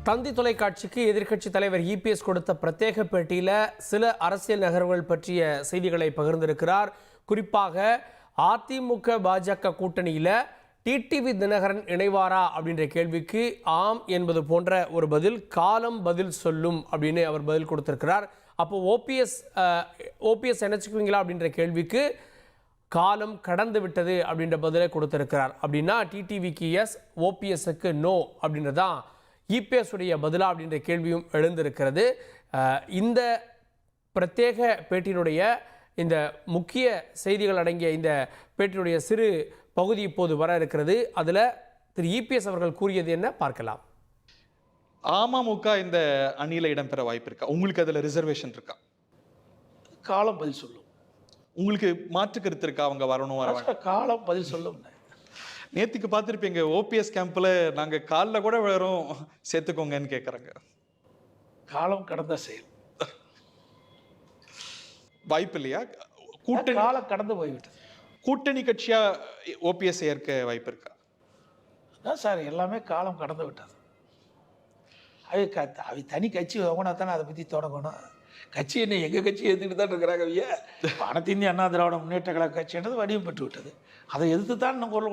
தந்தி தொலைக்காட்சிக்கு எதிர்க்கட்சி தலைவர் இபிஎஸ் கொடுத்த பிரத்யேக பேட்டியில் சில அரசியல் நகர்வுகள் பற்றிய செய்திகளை பகிர்ந்திருக்கிறார். குறிப்பாக அதிமுக பாஜக கூட்டணியில் டிடிவி தினகரன் இணைவாரா அப்படின்ற கேள்விக்கு ஆம் என்பது போன்ற ஒரு பதில், காலம் பதில் சொல்லும் அப்படின்னு அவர் பதில் கொடுத்திருக்கிறார். அப்போ ஓபிஎஸ் நினைச்சுக்குவீங்களா அப்படின்ற கேள்விக்கு காலம் கடந்து விட்டது அப்படின்ற பதிலை கொடுத்திருக்கிறார். அப்படின்னா டிடிவிக்கு எஸ், ஓபிஎஸ்க்கு நோ அப்படின்றதான் இபிஎஸ் உடைய பதிலா அப்படின்ற கேள்வியும் எழுந்திருக்கிறது. இந்த பிரத்யேக பேட்டியினுடைய இந்த முக்கிய செய்திகள் அடங்கிய இந்த பேட்டியினுடைய சிறு பகுதி இப்போது வர இருக்கிறது. அதில் திரு இபிஎஸ் அவர்கள் கூறியது என்ன பார்க்கலாம். அமமுக இந்த அணியில இடம்பெற வாய்ப்பு இருக்கா? உங்களுக்கு அதுல ரிசர்வேஷன் இருக்கா? காலம் பதில் சொல்லும். உங்களுக்கு மாற்று கருத்து இருக்கா? அவங்க வரணும் வர காலம் பதில் சொல்லும். நேத்துக்கு பார்த்துருப்பீங்க, ஓபிஎஸ் கேம்ப்ல நாங்க காலில் கூட வரோம் சேர்த்துக்கோங்கன்னு கேட்குறாங்க. காலம் கடந்த செயல். வாய்ப்பு இல்லையா? காலம் கடந்து போய்விட்டது. கூட்டணி கட்சியா ஓபிஎஸ் ஏற்க வாய்ப்பு இருக்கா? அதான் சார், எல்லாமே காலம் கடந்து விட்டது. அவை தனி கட்சி வாங்கினா தானே அதை பற்றி தொடங்கணும். கட்சி என்ன எங்கள் கட்சி எதிர்த்துட்டு தான் இருக்கிறாங்க. அனைத்து இந்திய அண்ணா திராவிட முன்னேற்ற கழக கட்சின்றது வடிவம் பெற்று விட்டது. அதை எதிர்த்து தான் நம்ம குரல்